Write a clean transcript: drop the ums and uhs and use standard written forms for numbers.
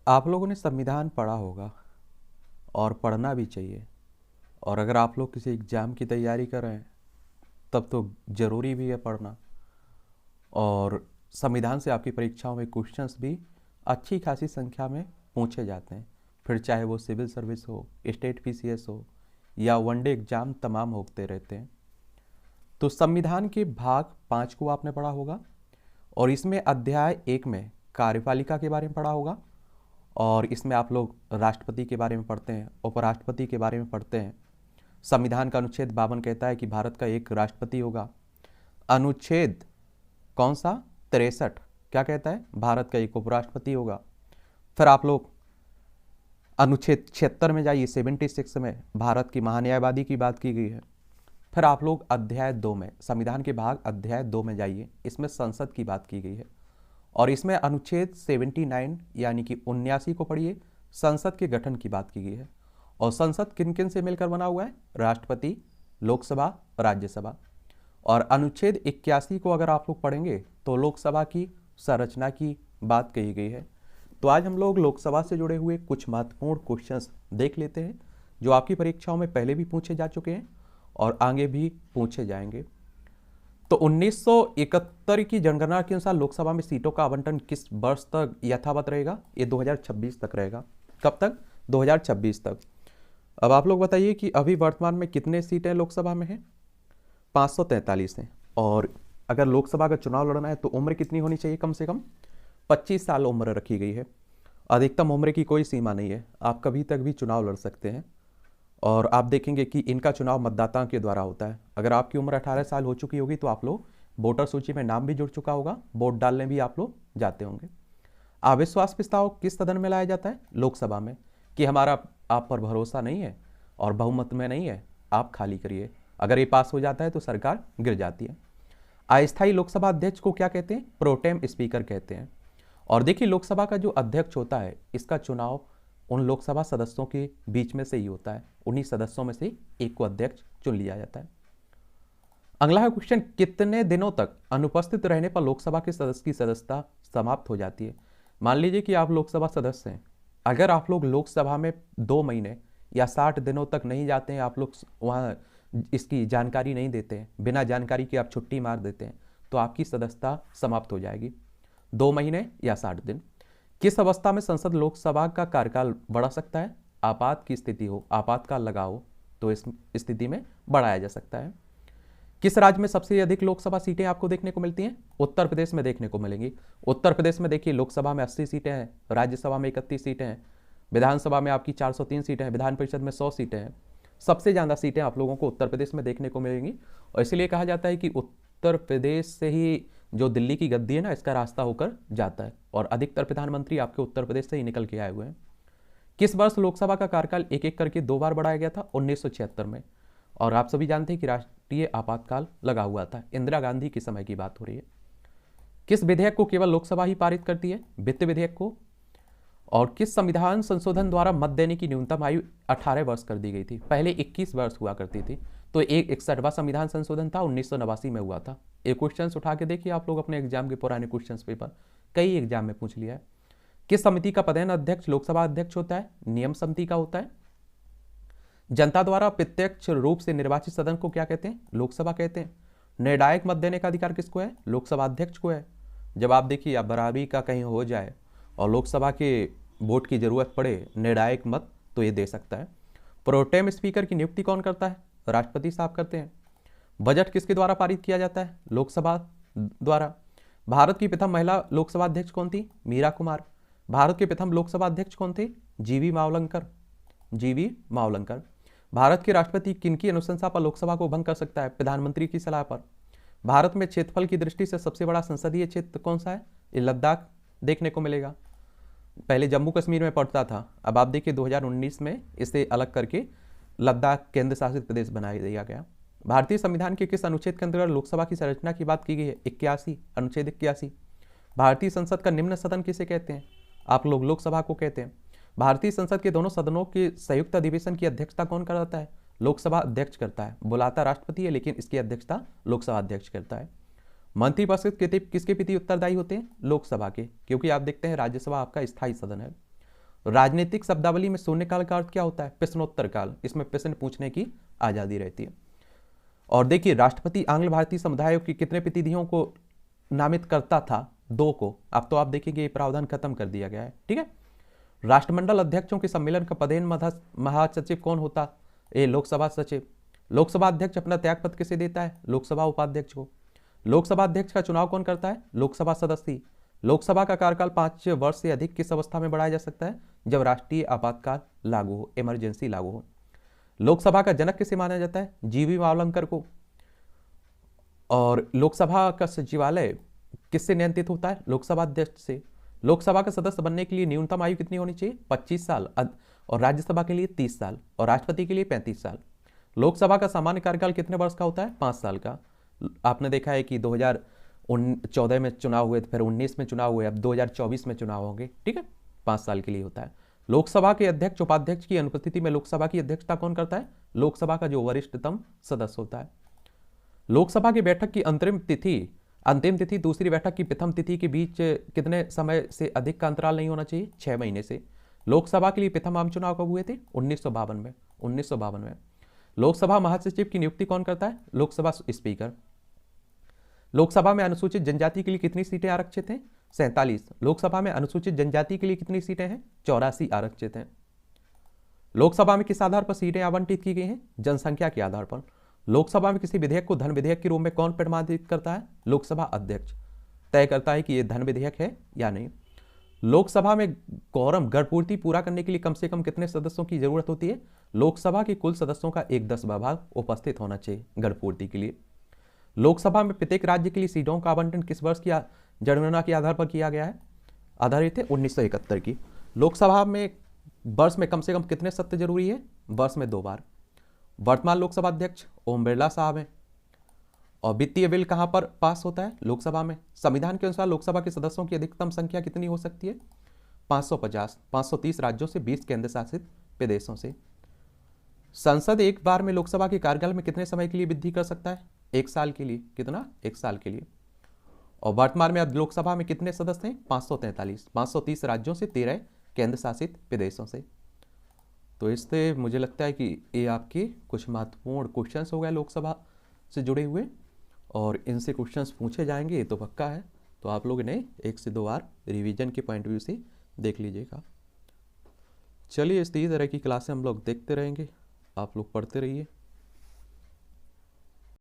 आप लोगों ने संविधान पढ़ा होगा और पढ़ना भी चाहिए। और अगर आप लोग किसी एग्ज़ाम की तैयारी कर रहे हैं तब तो ज़रूरी भी है पढ़ना। और संविधान से आपकी परीक्षाओं में क्वेश्चंस भी अच्छी खासी संख्या में पूछे जाते हैं, फिर चाहे वो सिविल सर्विस हो, स्टेट पीसीएस हो या वनडे एग्ज़ाम, तमाम होते रहते हैं। तो संविधान के भाग 5 को आपने पढ़ा होगा और इसमें अध्याय 1 में कार्यपालिका के बारे में पढ़ा होगा। और इसमें आप लोग राष्ट्रपति के बारे में पढ़ते हैं, उपराष्ट्रपति के बारे में पढ़ते हैं। संविधान का अनुच्छेद 52 कहता है कि भारत का एक राष्ट्रपति होगा। अनुच्छेद कौन सा, 63, क्या कहता है, भारत का एक उपराष्ट्रपति होगा। फिर आप लोग अनुच्छेद 76 में जाइए, 76 में भारत की महान्यायवादी की बात की गई है। फिर आप लोग अध्याय 2 में, संविधान के भाग अध्याय 2 में जाइए, इसमें संसद की बात की गई है। और इसमें अनुच्छेद 79 यानी कि 79 को पढ़िए, संसद के गठन की बात की गई है। और संसद किन किन से मिलकर बना हुआ है, राष्ट्रपति, लोकसभा, राज्यसभा। और अनुच्छेद 81 को अगर आप लोग पढ़ेंगे तो लोकसभा की संरचना की बात कही गई है। तो आज हम लोग लोकसभा से जुड़े हुए कुछ महत्वपूर्ण क्वेश्चंस देख लेते हैं जो आपकी परीक्षाओं में पहले भी पूछे जा चुके हैं और आगे भी पूछे जाएंगे। तो 1971 की जनगणना के अनुसार लोकसभा में सीटों का आवंटन किस वर्ष तक यथावत रहेगा? ये 2026 तक रहेगा। कब तक? 2026 तक। अब आप लोग बताइए कि अभी वर्तमान में कितने सीटें लोकसभा में हैं? 543 हैं। और अगर लोकसभा का चुनाव लड़ना है तो उम्र कितनी होनी चाहिए? कम से कम 25 साल उम्र रखी गई है। अधिकतम उम्र की कोई सीमा नहीं है, आप कभी तक भी चुनाव लड़ सकते हैं। और आप देखेंगे कि इनका चुनाव मतदाताओं के द्वारा होता है। अगर आपकी उम्र 18 साल हो चुकी होगी तो आप लोग वोटर सूची में नाम भी जुड़ चुका होगा, वोट डालने भी आप लोग जाते होंगे। अविश्वास प्रस्ताव किस सदन में लाया जाता है? लोकसभा में। कि हमारा आप पर भरोसा नहीं है और बहुमत में नहीं है, आप खाली करिए। अगर ये पास हो जाता है तो सरकार गिर जाती है। अस्थायी लोकसभा अध्यक्ष को क्या कहते हैं? प्रोटेम स्पीकर कहते हैं। और देखिए, लोकसभा का जो अध्यक्ष होता है इसका चुनाव उन लोकसभा सदस्यों के बीच में से ही होता है, उन्हीं सदस्यों में से एक को अध्यक्ष चुन लिया जाता है। अगला है क्वेश्चन, कितने दिनों तक अनुपस्थित रहने पर लोकसभा के सदस्य की सदस्यता समाप्त हो जाती है? मान लीजिए कि आप लोकसभा सदस्य हैं, अगर आप लोग लोकसभा में 2 महीने या 60 दिनों तक नहीं जाते हैं, आप लोग वहाँ इसकी जानकारी नहीं देते हैं, बिना जानकारी के आप छुट्टी मार देते हैं, तो आपकी सदस्यता समाप्त हो जाएगी। 2 महीने या 60 दिन। किस अवस्था में संसद लोकसभा का कार्यकाल बढ़ा सकता है? आपात की स्थिति हो, आपातकाल लगा हो तो इस स्थिति में बढ़ाया जा सकता है। किस राज्य में सबसे अधिक लोकसभा सीटें आपको देखने को मिलती हैं? उत्तर प्रदेश में देखने को मिलेंगी। उत्तर प्रदेश में देखिए, लोकसभा में 80 सीटें हैं, राज्यसभा में 31 सीटें हैं, विधानसभा में आपकी 403 सीटें हैं, विधान परिषद में 100 सीटें हैं। सबसे ज़्यादा सीटें आप लोगों को उत्तर प्रदेश में देखने को मिलेंगी। और इसलिए कहा जाता है कि उत्तर प्रदेश से ही जो दिल्ली की गद्दी है ना, इसका रास्ता होकर जाता है और अधिकतर प्रधानमंत्री आपके उत्तर प्रदेश से ही निकल के आए हुए हैं। किस वर्ष लोकसभा का कार्यकाल एक एक करके 2 बार बढ़ाया गया था? 1976 में। और आप सभी जानते हैं कि राष्ट्रीय आपातकाल लगा हुआ था, इंदिरा गांधी के समय की बात हो रही है। किस विधेयक को केवल लोकसभा ही पारित करती है? वित्त विधेयक को। और किस संविधान संशोधन द्वारा मत देने की न्यूनतम आयु 18 वर्ष कर दी गई थी? पहले 21 वर्ष हुआ करती थी। तो एक 61वां संविधान संशोधन था, 1989 में हुआ था। एक क्वेश्चन उठा के देखिए आप लोग अपने एग्जाम के पुराने क्वेश्चन पेपर, कई एग्जाम में पूछ लिया है। किस समिति का पदेन अध्यक्ष लोकसभा अध्यक्ष होता है? नियम समिति का होता है। जनता द्वारा प्रत्यक्ष रूप से निर्वाचित सदन को क्या कहते हैं? लोकसभा कहते हैं। निर्णायक मत देने का अधिकार किसको है? लोकसभा अध्यक्ष को है। जब आप देखिए आप बराबरी का कहीं हो जाए और लोकसभा के वोट की जरूरत पड़े निर्णायक मत, तो ये दे सकता है। प्रोटेम स्पीकर की नियुक्ति कौन करता है? राष्ट्रपति साहब करते हैं। बजट किसके द्वारा पारित किया जाता है? लोकसभा द्वारा। भारत की प्रथम महिला लोकसभा अध्यक्ष कौन थी? मीरा कुमार। भारत के प्रथम लोकसभा अध्यक्ष कौन थे? जीवी मावलंकर। जीवी मावलंकर। भारत के राष्ट्रपति किनकी अनुशंसा पर लोकसभा को भंग कर सकता है? प्रधानमंत्री की सलाह पर। भारत में क्षेत्रफल की दृष्टि से सबसे बड़ा संसदीय क्षेत्र कौन सा है? ये लद्दाख देखने को मिलेगा। पहले जम्मू कश्मीर में पड़ता था, अब आप देखिए 2019 में इसे अलग करके लद्दाख केंद्र शासित प्रदेश बना दिया गया। भारतीय संविधान के किस अनुच्छेद के अंतर्गत लोकसभा की संरचना की बात की गई है? 81, अनुच्छेद 81। भारतीय संसद का निम्न सदन किसे कहते हैं? आप लोग लोकसभा को कहते हैं। भारतीय संसद के दोनों सदनों के संयुक्त अधिवेशन की अध्यक्षता कौन करता है? लोकसभा अध्यक्ष करता है। बुलाता राष्ट्रपति है लेकिन इसकी अध्यक्षता लोकसभा अध्यक्ष करता है। मंत्रिपरिषद किसके प्रति उत्तरदायी होते हैं? लोकसभा के, क्योंकि आप देखते हैं राज्यसभा आपका स्थायी सदन है। राजनीतिक शब्दावली में शून्यकाल का अर्थ क्या होता है? प्रश्नोत्तर काल। इसमें प्रश्न पूछने की आज़ादी रहती है। और देखिए, राष्ट्रपति आंग्ल भारतीय समुदायों की कितने प्रतिनिधियों को नामित करता था? 2 को। अब तो आप देखेंगे ये प्रावधान खत्म कर दिया गया है। ठीक है। राष्ट्रमंडल अध्यक्षों के सम्मेलन का पदेन महासचिव कौन होता? ए लोकसभा सचिव। लोकसभा अध्यक्ष अपना त्यागपत्र किसे देता है? लोकसभा उपाध्यक्ष को। लोकसभा अध्यक्ष का चुनाव कौन करता है? लोकसभा सदस्य। लोकसभा का कार्यकाल 5 वर्ष से अधिक किस अवस्था में बढ़ाया जा सकता है? जब राष्ट्रीय आपातकाल लागू हो, इमरजेंसी लागू हो। लोकसभा का जनक किसे माना जाता है? जीवी मावलंकर को। और लोकसभा का सचिवालय किससे नियंत्रित होता है? लोकसभा अध्यक्ष से। लोकसभा का सदस्य बनने के लिए न्यूनतम आयु कितनी होनी चाहिए? 25 साल। और राज्यसभा के लिए 30 साल और राष्ट्रपति के लिए 35 साल। लोकसभा का सामान्य कार्यकाल कितने वर्ष का होता है? 5 साल का। आपने देखा है कि 2014 में चुनाव हुए, फिर 19 में चुनाव हुए, अब 2024 में चुनाव होंगे। ठीक है। 5 साल के लिए होता है। लोकसभा के अध्यक्ष उपाध्यक्ष की अनुपस्थिति में लोकसभा की अध्यक्षता कौन करता है? लोकसभा का जो वरिष्ठतम सदस्य होता है। लोकसभा की बैठक की अंतिम तिथि दूसरी बैठक की प्रथम तिथि के बीच कितने समय से अधिक का अंतराल नहीं होना चाहिए? 6 महीने से। लोकसभा के लिए प्रथम आम चुनाव कब हुए थे? 1952 में। लोकसभा महासचिव की नियुक्ति कौन करता है? लोकसभा स्पीकर। लोकसभा में अनुसूचित जनजाति के लिए कितनी सीटें आरक्षित हैं? 47। लोकसभा में अनुसूचित जनजाति के लिए कितनी सीटें हैं? 84 आरक्षित हैं। लोकसभा में किस आधार पर सीटें आवंटित की गई हैं? जनसंख्या के आधार पर। लोकसभा में किसी विधेयक को धन विधेयक के रूप में कौन प्रमाणित करता है? लोकसभा अध्यक्ष तय करता है कि यह धन विधेयक है या नहीं। लोकसभा में कोरम गणपूर्ति पूरा करने के लिए कम से कम कितने सदस्यों की जरूरत होती है? लोकसभा के कुल सदस्यों का 1/10वां भाग उपस्थित होना चाहिए गणपूर्ति के लिए। लोकसभा में प्रत्येक राज्य के लिए सीटों का आवंटन किस वर्ष की जनगणना के आधार पर किया गया है? आधारित है 1971 की। लोकसभा में वर्ष में कम से कम कितने सत्र जरूरी है? वर्ष में 2 बार। वर्तमान लोकसभा अध्यक्ष ओम बिरला साहब हैं। और वित्तीय बिल कहां पर पास होता है? लोकसभा में। संविधान के अनुसार लोकसभा के सदस्यों की अधिकतम संख्या कितनी हो सकती है? 550। 530 राज्यों से, 20 केंद्र शासित प्रदेशों से। संसद एक बार में लोकसभा के कार्यकाल में कितने समय के लिए वृद्धि कर सकता है? 1 साल के लिए। कितना? 1 साल के लिए। और वर्तमान में अब लोकसभा में कितने सदस्य हैं? 543। 530 राज्यों से, 13 केंद्र शासित प्रदेशों से। तो इससे मुझे लगता है कि ये आपके कुछ महत्वपूर्ण क्वेश्चंस हो गए लोकसभा से जुड़े हुए, और इनसे क्वेश्चंस पूछे जाएंगे, ये तो पक्का है। तो आप लोग इन्हें 1 से 2 बार रिवीजन के पॉइंट व्यू से देख लीजिएगा। चलिए, इस तरह की क्लासें हम लोग देखते रहेंगे, आप लोग पढ़ते रहिए।